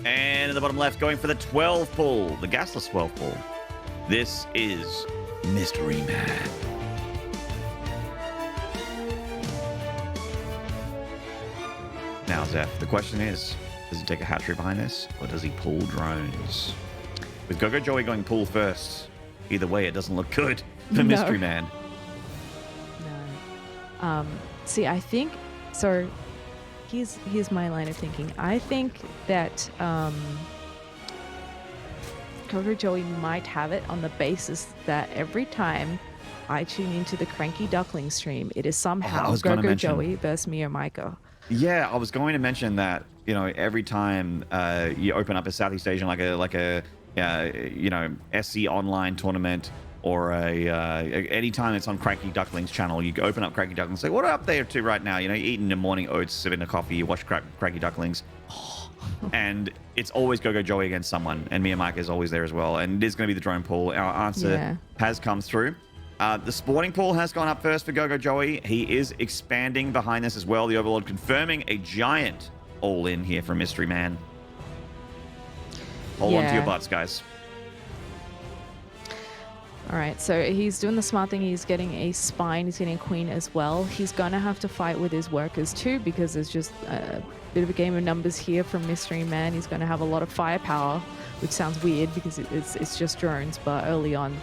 And in the bottom left, going for the 12 pull, the gasless 12 pull. This is MysteryMan. Now, Zeph, the question is, does he take a hatchery behind this, or does he pull drones? With GogojOey going pull first, either way, it doesn't look good for MysteryMan. No. See, I think, so here's my line of thinking. I think that GogojOey might have it on the basis that every time I tune into the Cranky Duckling stream, it is somehow GogojOey versus me or Micah. Yeah, I was going to mention that, you know, every time you open up a Southeast Asian, like a you know, SC online tournament, or any time it's on Cranky Duckling's channel, you open up Cranky Ducklings and say, what are up there to right now? You know, you're eating your morning oats, sipping a coffee, you watch Cranky Ducklings. And it's always GogojOey against someone, and me and Mike is always there as well. And it is going to be the drone pool. Our answer has come through. The sporting pool has gone up first for GogojOey. He is expanding behind this as well. The Overlord confirming a giant all-in here from MysteryMan. Hold on to your butts, guys. All right, so he's doing the smart thing. He's getting a spine. He's getting a queen as well. He's going to have to fight with his workers too, because there's just a bit of a game of numbers here from MysteryMan. He's going to have a lot of firepower, which sounds weird because it's just drones, but early on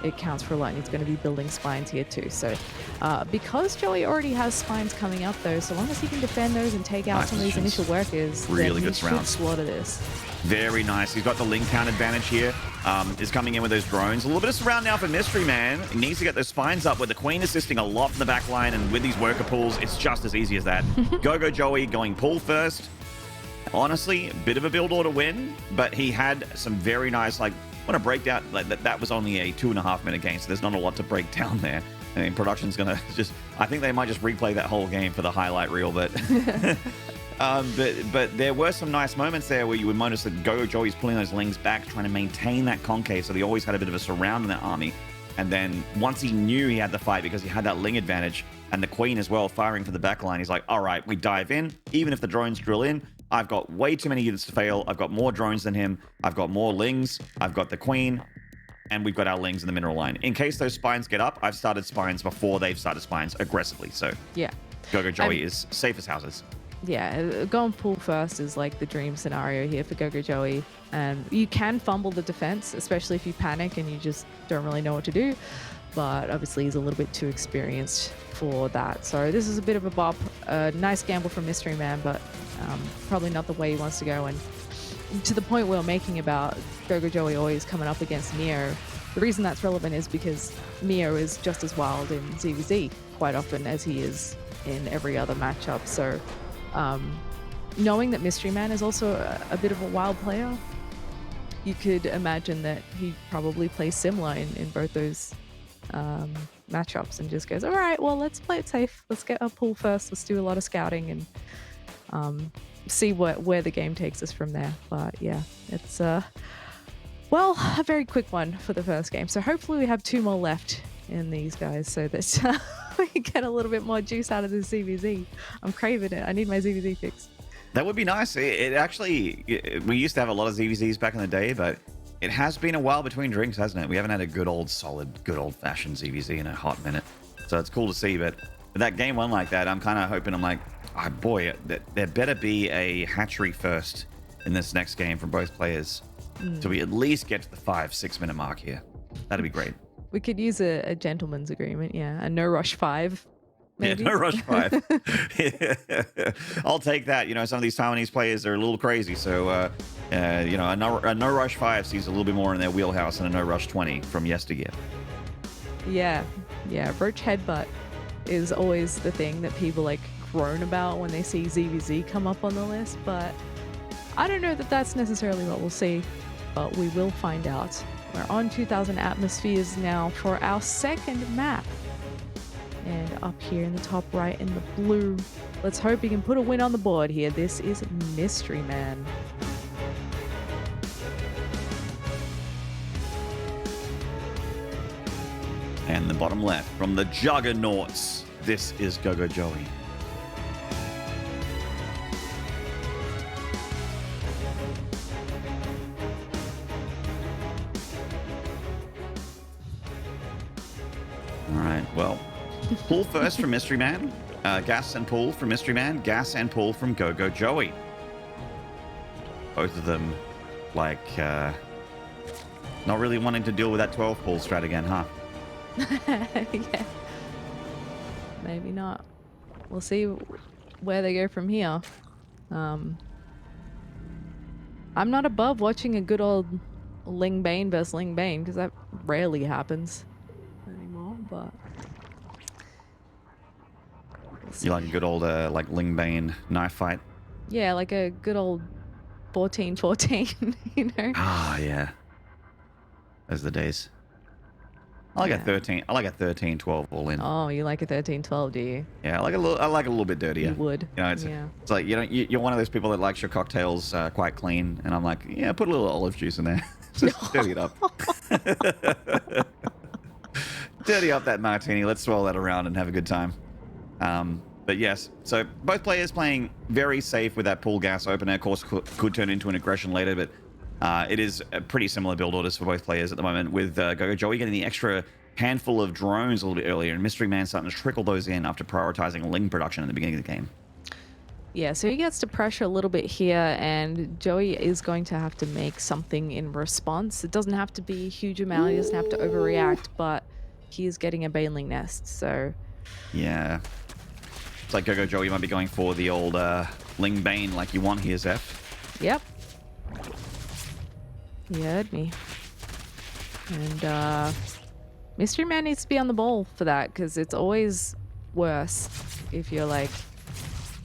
it counts for a lot, and he's going to be building spines here too. So because Joey already has spines coming up though, so long as he can defend those and take out some of these initial workers, really then good he should slaughter this. Very nice. He's got the link count advantage here. Is coming in with those drones. A little bit of surround now for MysteryMan. He needs to get those spines up with the queen assisting a lot from the back line, and with these worker pulls, it's just as easy as that. GogojOey going pull first. Honestly, a bit of a build order win, but he had some very nice, like, what a breakdown. Like that was only a 2.5 minute game, so there's not a lot to break down there. I mean, production's gonna just, I think they might just replay that whole game for the highlight reel, but but there were some nice moments there where you would notice that GogojOey's pulling those lings back, trying to maintain that concave, so he always had a bit of a surround in that army. And then once he knew he had the fight, because he had that ling advantage, and the queen as well firing for the back line, he's like, all right, we dive in. Even if the drones drill in, I've got way too many units to fail. I've got more drones than him. I've got more lings. I've got the queen. And we've got our lings in the mineral line. In case those spines get up, I've started spines before they've started spines aggressively. So yeah, GogojOey is safe as houses. Yeah, going pull first is like the dream scenario here for GogojOey. And you can fumble the defense, especially if you panic and you just don't really know what to do. But obviously he's a little bit too experienced for that. So this is a bit of a bop. Nice gamble from MysteryMan, but probably not the way he wants to go. And to the point we're making about GogojOey always coming up against Neo, the reason that's relevant is because Neo is just as wild in ZVZ quite often as he is in every other matchup. So knowing that MysteryMan is also a bit of a wild player, you could imagine that he probably plays similar in both those matchups and just goes, all right, well, let's play it safe. Let's get a pull first. Let's do a lot of scouting and see where the game takes us from there. But yeah, it's well, a very quick one for the first game. So hopefully we have 2 more left in these guys so that we get a little bit more juice out of the ZVZ. I'm craving it. I need my ZVZ fix. That would be nice. It actually, we used to have a lot of ZVZs back in the day, but it has been a while between drinks, hasn't it? We haven't had a good old-fashioned ZVZ in a hot minute. So it's cool to see, but with that game one like that, I'm kind of hoping, I'm like, oh boy, there better be a hatchery first in this next game from both players. So we at least get to the 5-6 minute mark here. That'd be great. We could use a gentleman's agreement, yeah. A no rush 5. Maybe. Yeah, no rush 5. I'll take that. You know, some of these Taiwanese players are a little crazy, so you know, a no rush 5 seems a little bit more in their wheelhouse than a no rush 20 from yesteryear. Yeah, Roach Headbutt is always the thing that people like groan about when they see ZVZ come up on the list, but I don't know that that's necessarily what we'll see, but we will find out. We're on 2000 atmospheres now for our second map. And up here in the top right in the blue, let's hope he can put a win on the board here. This is MysteryMan. And the bottom left from the Juggernauts, this is GogojOey. All right, well, pull first from MysteryMan. Gas and pull from MysteryMan. Gas and pull from GogojOey. Both of them, like, not really wanting to deal with that 12 pull strat again, huh? Yeah. Maybe not. We'll see where they go from here. I'm not above watching a good old Ling Bane versus Ling Bane because that rarely happens anymore, but You like a good old, like, Ling Bane knife fight? yeah, like a good old 14-14, you know? Ah, yeah. Those are the days. I like a 13. I like a 13-12 all in. Oh, you like a 13-12, do you? Yeah, I like a little bit dirtier. You would. You know, it's like you're one of those people that likes your cocktails quite clean, and I'm like, yeah, put a little olive juice in there, just dirty it up. Dirty up that martini. Let's swirl that around and have a good time. But yes, so both players playing very safe with that pool gas opener. Of course, could turn into an aggression later, but it is a pretty similar build orders for both players at the moment, with GogojOey getting the extra handful of drones a little bit earlier, and MysteryMan starting to trickle those in after prioritizing Ling production at the beginning of the game. Yeah, so he gets to pressure a little bit here, and Joey is going to have to make something in response. It doesn't have to be a huge amount, he doesn't have to overreact, but he is getting a Baneling nest, so... Yeah. It's like GogojOey might be going for the old Ling Bane like you want here, Zeph. Yep. You heard me. And MysteryMan needs to be on the ball for that, because it's always worse if you're like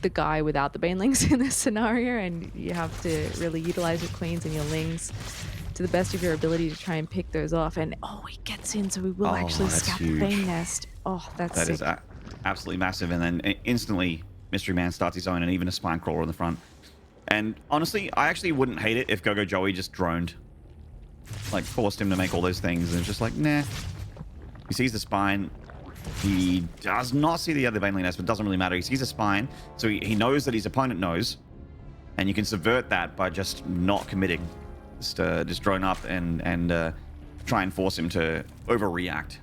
the guy without the banelings in this scenario, and you have to really utilize your queens and your lings to the best of your ability to try and pick those off. And oh, he gets in, so we will actually scat the Bane nest. Oh, that's that sick. is absolutely massive. And then instantly MysteryMan starts his own, and even a spine crawler in the front. And honestly, I actually wouldn't hate it if GogojOey just droned, like forced him to make all those things, and it's just like, nah. He sees the spine. He does not see the other Baneling nest, but it doesn't really matter. He sees the spine, so he knows that his opponent knows, and you can subvert that by just not committing. Just drone up and try and force him to overreact.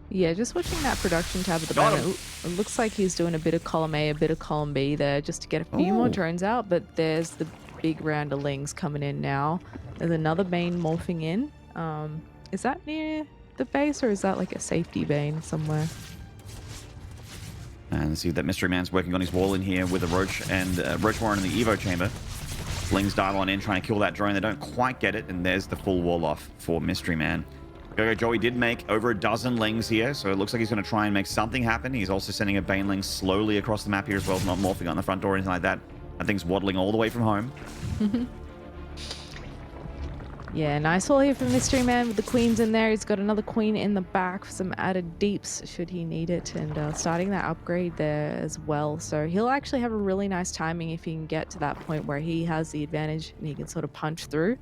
Yeah, just watching that production tab at the moment, it looks like he's doing a bit of column A, a bit of column B there, just to get a few more drones out, but there's the big round of Lings coming in now. There's another Bane morphing in. Is that near the base, or is that like a safety Bane somewhere? And see that MysteryMan's working on his wall in here with a Roach and Roach Warren in the Evo chamber. Lings dial on in, trying to kill that drone. They don't quite get it, and there's the full wall off for MysteryMan. GogojOey did make over a dozen Lings here, so it looks like he's going to try and make something happen. He's also sending a Baneling slowly across the map here as well, not morphing on the front door or anything like that. That thing's waddling all the way from home. Yeah, nice haul here from MysteryMan with the queens in there. He's got another queen in the back for some added deeps should he need it, and starting that upgrade there as well. So he'll actually have a really nice timing if he can get to that point where he has the advantage and he can sort of punch through.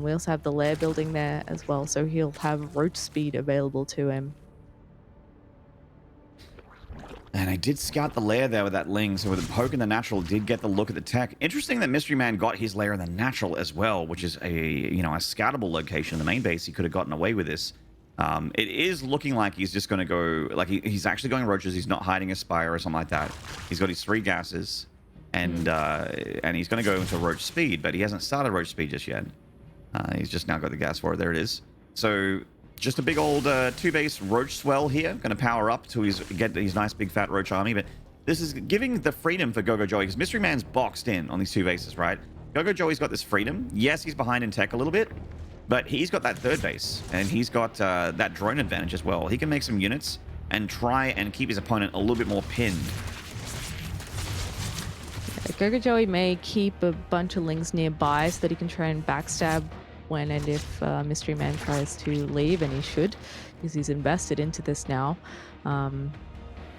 We also have the lair building there as well, so he'll have roach speed available to him. And I did scout the lair there with that Ling, so with the poke in the natural, did get the look at the tech. Interesting that MysteryMan got his lair in the natural as well, which is a scoutable location in the main base. He could have gotten away with this. It is looking like he's just going to go, like he's actually going roaches. He's not hiding a spire or something like that. He's got his 3 gases, and he's going to go into roach speed, but he hasn't started roach speed just yet. He's just now got the gas for it. There it is. So just a big old 2-base roach swell here. Going to power up to get his nice big fat roach army. But this is giving the freedom for GogojOey, because MysteryMan's boxed in on these 2 bases, right? GogojOey's got this freedom. Yes, he's behind in tech a little bit, but he's got that 3rd base, and he's got that drone advantage as well. He can make some units and try and keep his opponent a little bit more pinned. GogojOey may keep a bunch of Lings nearby so that he can try and backstab when and if MysteryMan tries to leave, and he should, because he's invested into this now.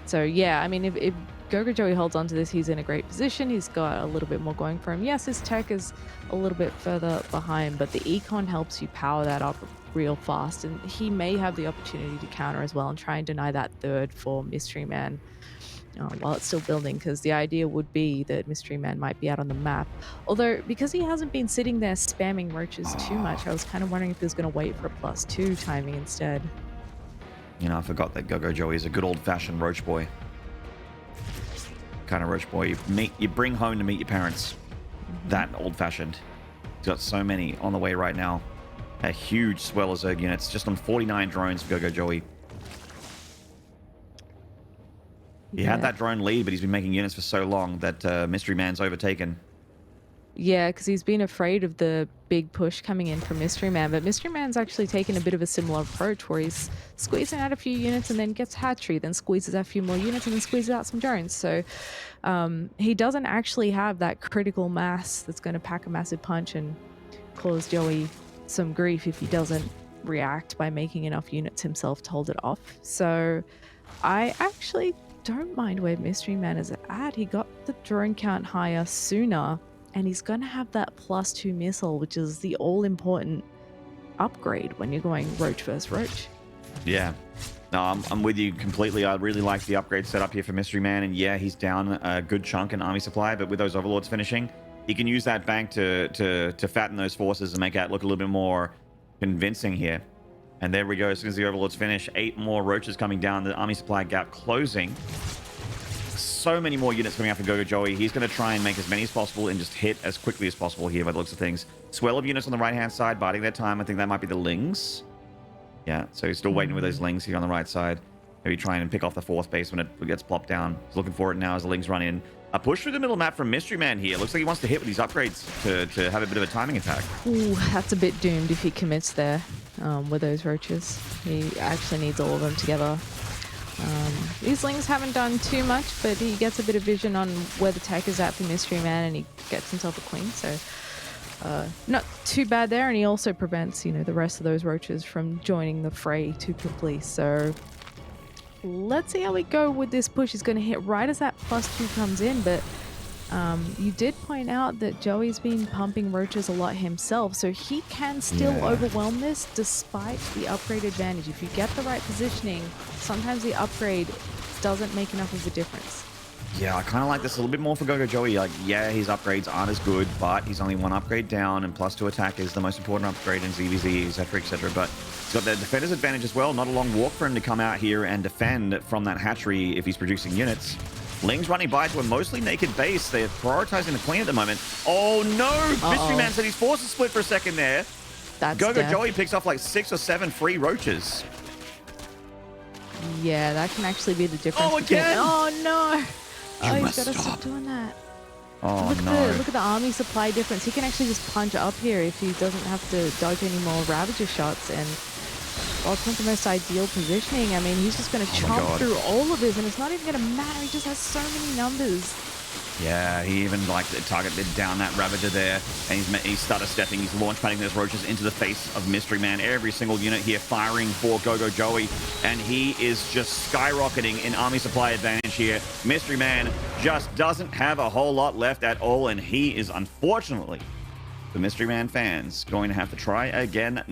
So yeah, I mean, if GogojOey holds on to this, he's in a great position. He's got a little bit more going for him. Yes, his tech is a little bit further behind, but the econ helps you power that up real fast, and he may have the opportunity to counter as well and try and deny that 3rd for MysteryMan while it's still building, because the idea would be that MysteryMan might be out on the map. Although, because he hasn't been sitting there spamming roaches too much, I was kind of wondering if he was going to wait for a +2 timing instead. You know, I forgot that GogojOey is a good old-fashioned roach boy. Kind of roach boy you bring home to meet your parents. That old-fashioned. He's got so many on the way right now. A huge swell of Zerg units, just on 49 drones for GogojOey. He had that drone lead, but he's been making units for so long that MysteryMan's overtaken. Yeah, because he's been afraid of the big push coming in from MysteryMan, but MysteryMan's actually taken a bit of a similar approach where he's squeezing out a few units and then gets hatchery, then squeezes out a few more units and then squeezes out some drones. So he doesn't actually have that critical mass that's going to pack a massive punch and cause Joey some grief if he doesn't react by making enough units himself to hold it off. So I actually don't mind where MysteryMan is at. He got the drone count higher sooner, and he's going to have that +2 missile, which is the all-important upgrade when you're going roach versus roach. Yeah. No, I'm with you completely. I really like the upgrade setup here for MysteryMan, and yeah, he's down a good chunk in army supply, but with those overlords finishing, he can use that bank to fatten those forces and make it look a little bit more convincing here. And there we go. As soon as the overlords finish, 8 more roaches coming down, the army supply gap closing. So many more units coming out for GogojOey. He's going to try and make as many as possible and just hit as quickly as possible here by the looks of things. Swell of units on the right-hand side, biding their time. I think that might be the Lings. Yeah, so he's still waiting with those Lings here on the right side. Maybe trying and pick off the 4th base when it gets plopped down. He's looking for it now as the Lings run in. A push through the middle map from MysteryMan here. Looks like he wants to hit with these upgrades to have a bit of a timing attack. Ooh, that's a bit doomed if he commits there with those roaches. He actually needs all of them together. These Lings haven't done too much, but he gets a bit of vision on where the tech is at for MysteryMan, and he gets himself a queen, so not too bad there. And he also prevents, you know, the rest of those roaches from joining the fray too quickly. So let's see how we go with this push. He's going to hit right as that +2 comes in, but you did point out that Joey's been pumping roaches a lot himself, so he can still overwhelm this despite the upgrade advantage. If you get the right positioning, sometimes the upgrade doesn't make enough of a difference. Yeah, I kind of like this a little bit more for GogojOey. Like, yeah, his upgrades aren't as good, but he's only 1 upgrade down, and +2 attack is the most important upgrade in ZVZ, etc., etc. But he's got the defender's advantage as well. Not a long walk for him to come out here and defend from that hatchery if he's producing units. Lings running by to a mostly naked base. They're prioritizing the queen at the moment. Oh no! MysteryMan said he's forced to split for a second there. That's GogojOey picks off like 6 or 7 free roaches. Yeah, that can actually be the difference. Oh, again! Oh no! You He's got to stop stop doing that. Oh look no! Look at the army supply difference. He can actually just punch up here if he doesn't have to dodge any more Ravager shots. And well, it's not the most ideal positioning. I mean, he's just going to chomp through all of this, and it's not even going to matter. He just has so many numbers. Yeah, he even like targeted down that Ravager there, and he's started stepping. He's launch padding those roaches into the face of MysteryMan. Every single unit here firing for GogojOey, and he is just skyrocketing in army supply advantage here. MysteryMan just doesn't have a whole lot left at all, and he is unfortunately, the MysteryMan fans, going to have to try again next.